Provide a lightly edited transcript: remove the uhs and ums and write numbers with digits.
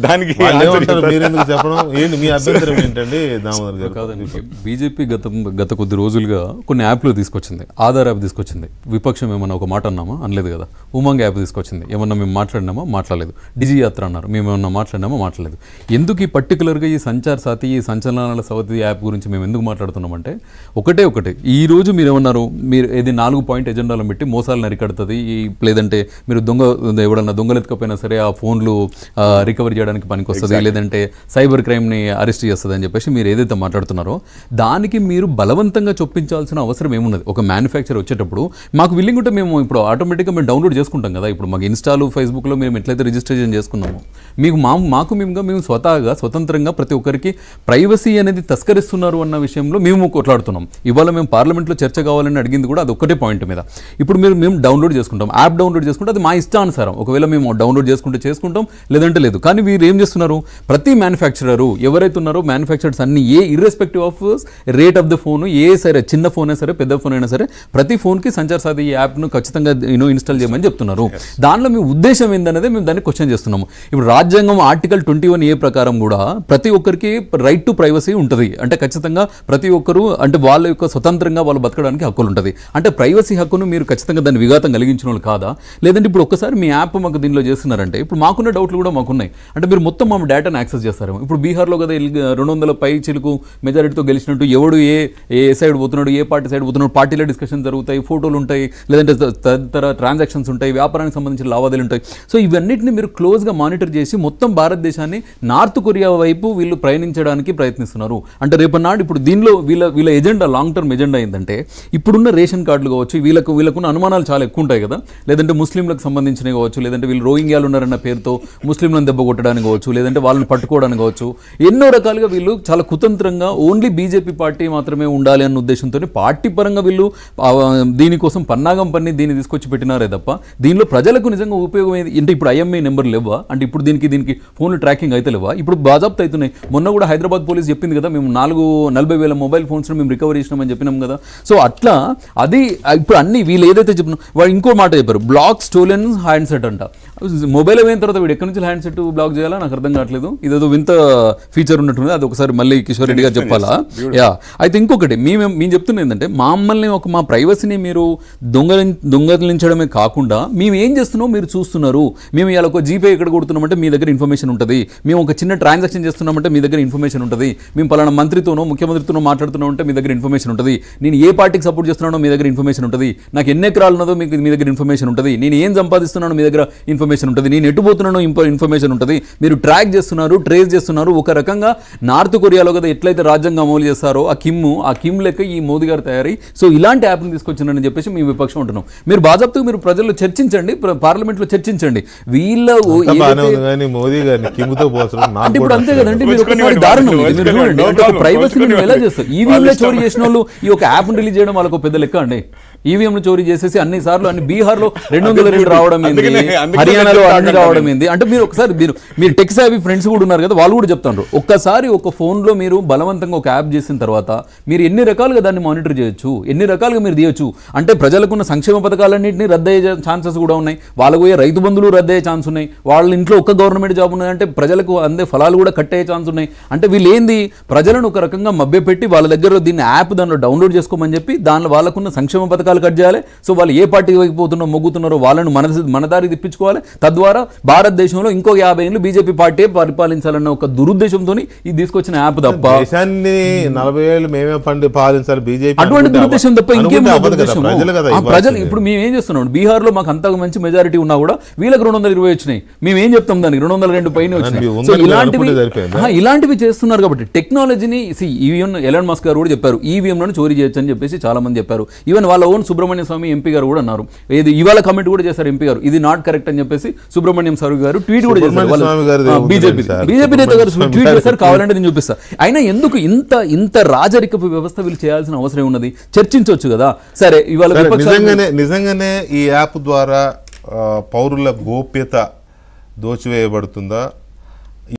దానికి మీరెందుకు చెప్పడం ఏంటి మీ అభ్యంతరం ఏంటండి దామోదర్ గారు? కాదండి, బీజేపీ గత కొద్ది రోజులుగా కొన్ని యాప్లు తీసుకొచ్చింది. ఆధార్ యాప్ తీసుకొచ్చింది. విపక్షం ఏమన్నా ఒక మాట అన్నామా? అనలేదు కదా. ఉమంగ్ యాప్ తీసుకొచ్చింది. ఏమన్నా మేము మాట్లాడినామా? మాట్లాడలేదు. డిజి యాత్ర అన్నారు, మేము ఏమన్నా మాట్లాడినామా? మాట్లాడలేదు. ఎందుకు ఈ పర్టికులర్గా ఈ సంచార్ సాథి, ఈ సంచలనాల సవతి యాప్ గురించి మేము ఎందుకు మాట్లాడుతున్నామంటే ఒకటే ఈ రోజు మీరు ఏమన్నారు, మీరు ఏది 4 పాయింట్ ఎజెండాలో పెట్టి మోసాలు నరికడుతుంది, లేదంటే మీరు ఎవడన్నా దొంగలెత్తుకపోయినా సరే ఆ ఫోన్లు రికవరీ చేయడానికి పనికొస్తుంది, లేదంటే సైబర్ క్రైమ్ని అరెస్ట్ చేస్తుంది అని చెప్పేసి మీరు ఏదైతే మాట్లాడుతున్నారో దానికి మీరు బలవంతంగా చొప్పించాల్సిన అవసరం ఏమున్నది? ఒక మ్యానుఫ్యాక్చర్ వచ్చేటప్పుడు మాకు విల్లింగ్ ఉంటే మేము ఇప్పుడు ఆటోమేటిక్గా మేము డౌన్లోడ్ చేసుకుంటాం కదా. ఇప్పుడు మాకు ఇన్స్టాలు, ఫేస్బుక్లో మేము ఎట్లయితే రిజిస్ట్రేషన్ చేసుకున్నామో మేము స్వతంత్రంగా ప్రతి ఒక్కరికి ప్రైవసీ అనేది తస్కరిస్తున్నారు అన్న విషయంలో మేము కొట్లాడుతున్నాం. ఇవాళ మేము పార్లమెంట్లో చర్చ కావాలని అడిగింది కూడా అది ఒక్కటే పాయింట్ మీద. ఇప్పుడు మేము డౌన్లోడ్ చేసుకుంటాం, యాప్ డౌన్లోడ్ చేసుకుంటే అది మా ఇష్టానుసారం. ఒకవేళ మేము డౌన్లోడ్ చేసుకుంటాం, లేదంటే లేదు. కానీ వీరు ఏం చేస్తున్నారు, ప్రతి మ్యానుఫ్యాక్చరరు ఎవరైతే ఉన్నారో మ్యానుఫ్యాక్చరర్స్ అన్ని irrespective of rate of the phone, సరే చిన్న ఫోన్ అయినా సరే పెద్ద ఫోన్ అయినా సరే ప్రతి ఫోన్కి సంచార్ సాథి ఈ యాప్ను ఖచ్చితంగా ఇన్స్టాల్ చేయమని చెప్తున్నారు. దానిలో మీ ఉద్దేశం ఏందనేది మేము దాన్ని క్వశ్చన్ చేస్తున్నాము. ఇప్పుడు రాజ్యాంగం ఆర్టికల్ 21A ప్రకారం కూడా ప్రతి ఒక్కరికి రైట్ టు ప్రైవసీ ఉంటుంది. అంటే ఖచ్చితంగా ప్రతి ఒక్కరు అంటే వాళ్ళ యొక్క స్వతంత్రంగా వాళ్ళు బతకడానికి హక్కులు ఉంటుంది. అంటే ప్రైవసీ హక్కును మీరు ఖచ్చితంగా దాన్ని విఘాతం కలిగించిన వాళ్ళు కాదా? లేదంటే ఇప్పుడు ఒక్కసారి మీ యాప్ మాకు దీనిలో చేస్తున్నారంటే ఇప్పుడు మాకున్న డౌట్లు కూడా మాకున్నాయి. అంటే మీరు మొత్తం మా డేటాను యాక్సెస్ చేస్తారేమో. ఇప్పుడు బీహార్లో కదా 200 పై చిలుకు మెజారిటీతో గెలిచినట్టు ఎవడు ఏ సైడ్ పోతున్నాడు, ఏ పార్టీ సైడ్ పోతున్నాడు, పార్టీల డిస్కషన్ జరుగుతాయి, ఫోటోలు ఉంటాయి, లేదంటే తదితర ట్రాన్సాక్షన్స్ ఉంటాయి, వ్యాపారానికి సంబంధించిన లావాదేవీలు ఉంటాయి. సో ఇవన్నిటిని మీరు క్లోజ్గా మానిటర్ చేసి మొత్తం భారతదేశాన్ని నార్త్ కొరియా వైపు వీళ్ళు ప్రయాణించడానికి ప్రయత్నిస్తున్నారు. అంటే రేపన్నాడు ఇప్పుడు దీనిలో వీళ్ళ ఎజెండా లాంగ్ టర్మ్ ఎజెండా ఏంటంటే ఇప్పుడున్న రేషన్ కార్డులు కావచ్చు, వీళ్ళకున్న అనుమానాలు చాలా ఎక్కువ ఉంటాయి కదా. లేదంటే ముస్లింలకు సంబంధించినవి కావచ్చు, లేదంటే వీళ్ళు రోహింగ్యాలు ఉన్నారన్న పేరుతో ముస్లింలను దెబ్బ కొట్టడానికి కావచ్చు, లేదంటే వాళ్ళని పట్టుకోవడానికి కావచ్చు, ఎన్నో రకాలుగా వీళ్ళు చాలా కుతంత్రంగా ఓన్లీ బీజేపీ పార్టీ మాత్రమే ఉండాలి అన్న ఉద్దేశంతో పార్టీ పరంగా వీళ్ళు దీనికోసం పన్నాగం పన్ని దీన్ని తీసుకొచ్చి పెట్టినారే తప్ప దీనిలో ప్రజలకు నిజంగా ఉపయోగం అంటే ఇప్పుడు IMEI నెంబర్ లేవా? అంటే ఇప్పుడు దీనికి ఫోన్లు ట్రాకింగ్ అయితే లేవా? ఇప్పుడు బాజాప్తా అవుతున్నాయి. మొన్న కూడా హైదరాబాద్ పోలీస్ చెప్పింది కదా, మేము 40,000 మొబైల్ ఫోన్స్ను మేము రికవరీ చేసినామని చెప్పినాం కదా. సో అట్లా అది ఇప్పుడు అన్ని వీళ్ళు ఏదైతే చెప్పినా వాళ్ళు ఇంకో మాట చెప్పారు, బ్లాక్ స్టోలెన్ హ్యాండ్సెట్ అంట. మొబైల్ అయిన తర్వాత వీడు ఎక్కడి నుంచి హ్యాండ్సెట్ బ్లాక్ చేయాలా నాకు అర్థం కావట్లేదు. ఇదేదో వింత ఫీచర్ ఉన్నట్టుంది, అది ఒకసారి మళ్ళీ కిషోర్ రెడ్డి గారు చెప్పాలా? అయితే ఇంకొకటి మేము చెప్తున్నది ఏంటంటే మమ్మల్ని మా ప్రైవసీని మీరు దొంగలించడమే కాకుండా మేము ఏం చేస్తున్నామో మీరు చూస్తున్నారు. మేము ఇలా ఒక జీపే ఎక్కడ కొడుతున్నామంటే మీ దగ్గర ఇన్ఫర్మేషన్ ఉంటుంది. మేము ఒక చిన్న ట్రాన్సాక్షన్ చేస్తున్నామంటే మీ దగ్గర ఇన్ఫర్మేషన్ ఉంటుంది. మేము పలానా మంత్రితోనో ముఖ్యమంత్రితోనో మాట్లాడుతున్నామంటే మీ దగ్గర ఇన్ఫర్మేషన్ ఉంటుంది. నేను ఏ పార్టీకి సపోర్ట్ చేస్తున్నానో మీ దగ్గర ఇన్ఫర్మేషన్ ఉంటుంది. నాకు ఎన్ని ఎకరాలు ఉన్నదో మీ దగ్గర ఇన్ఫర్మేషన్ ఉంటుంది. నేను ఏం సంపాదిస్తున్నానో మీ దగ్గర ఇన్ఫర్మేషన్ ఉంటుంది. నేను ఎటుపోతున్నానో ఇన్ఫర్మేషన్ ఉంటుంది. మీరు ట్రాక్ చేస్తున్నారు, ట్రేస్ చేస్తున్నారు. ఒక రకంగా నార్త్ కొరియాలో కదా ఎట్లయితే రాజ్యాంగం అమలు చేస్తారో ఆ కిమ్ లెక్క ఈ మోదీ గారు తయారై సో ఇలాంటి యాప్ని తీసుకొచ్చిందని చెప్పేసి మేము విపక్షం ఉంటున్నాం. మీరు బాజాప్తుగా మీరు ప్రజల్లో చర్చించండి, పార్లమెంట్లో చర్చించండి. వీళ్ళ మోదీ గారిని అంటే ఇప్పుడు అంతే కదండి, మీరు ఒకసారి దారుణం మీరు చూడండి. అంటే ప్రైవసీని ఎలా చేస్తారు? ఈవీఎంలో చోరీ చేసిన వాళ్ళు ఈ ఒక యాప్ను రిలీజ్ చేయడం వాళ్ళకు పెద్ద లెక్క అండి. ఈవీఎంను చోరీ చేసేసి అన్ని సార్లు బీహార్లో 202 రావడం ఏంది, హర్యానాలో అన్ని రావడం ఏంది అంటే మీరు ఒకసారి మీరు టెక్ సావి ఫ్రెండ్స్ కూడా ఉన్నారు కదా, వాళ్ళు కూడా చెప్తారు. ఒక్కసారి ఒక ఫోన్లో మీరు బలవంతంగా ఒక యాప్ చేసిన తర్వాత మీరు ఎన్ని రకాలుగా దాన్ని మానిటర్ చేయొచ్చు, ఎన్ని రకాలుగా మీరు తీయొచ్చు. అంటే ప్రజలకున్న సంక్షేమ పథకాలన్నింటినీ రద్దయ్యే ఛాన్సెస్ కూడా ఉన్నాయి. వాళ్ళకు పోయే రైతు బంధువులు రద్దయ్యే ఛాన్స్ ఉన్నాయి. వాళ్ళ ఇంట్లో ఒక్క గవర్నమెంట్ జాబ్ ఉన్నదంటే ప్రజలకు అందే ఫలాలు కూడా కట్ అయ్యే ఛాన్స్ ఉన్నాయి. అంటే వీళ్ళు ఏంది ప్రజలను ఒక రకంగా మభ్యపెట్టి వాళ్ళ దగ్గర దీన్ని యాప్ దానిలో డౌన్లోడ్ చేసుకోమని చెప్పి దానిలో వాళ్ళకున్న సంక్షేమ పథకాలు కట్ చేయాలి. సో వాళ్ళు ఏ పార్టీ వైపుపోతున్నారో మొగ్గుతున్నారో వాళ్ళను మన దారి తిప్పించుకోవాలి. తద్వారా భారతదేశంలో ఇంకో 50 ఏళ్ళు బీజేపీ పార్టీ పరిపాలించాలన్న ఒక దురుద్దేశంతో ఇది తీసుకొచ్చిన యాప్ తప్ప 40 ఏళ్ళు మేమే పాలించాలి బీజేపీ అటువంటి దురుద్దేశం తప్ప ఇంకేం ప్రజలు. ఇప్పుడు మేము ఏం చేస్తున్నాం, బీహార్లో మాకు అంత మంచి మెజారిటీ ఉన్నా కూడా వీళ్ళకి 220 వచ్చినాయి. మేము ఏం చెప్తాం దానికి 202 పైన వచ్చినాయి. సో ఇలాంటివి చేస్తున్నారు. కాబట్టి టెక్నాలజీని ఈవీఎం ఎలాన్ మస్క్ గారు కూడా చెప్పారు, ఈవీఎంలను చోరీ చేయొచ్చు అని చెప్పేసి చాలా మంది చెప్పారు. ఈవెన్ వాళ్ళ ఓన్ సుబ్రహ్మణ్య స్వామి ఎంపీ గారు కూడా అన్నారు. ఇది ఇవాళ కమెంట్ కూడా చేశారు ఎంపీ గారు, ఇది నాట్ కరెక్ట్ అని చెప్పేసి సుబ్రహ్మణ్యం సార్ గారు ట్వీట్ కూడా చేశారు. బీజేపీ నేత గారు ట్వీట్ చేశారు, కావాలంటే నేను చూపిస్తా. అయినా ఎందుకు ఇంత రాజరికపు వ్యవస్థ వీళ్ళు చేయాల్సిన అవసరం ఉన్నది? చర్చించవచ్చు కదా. సరే ఇవాళ నిజంగానే ఈ యాప్ ద్వారా పౌరుల గోప్యత దోచివేయబడుతుందా?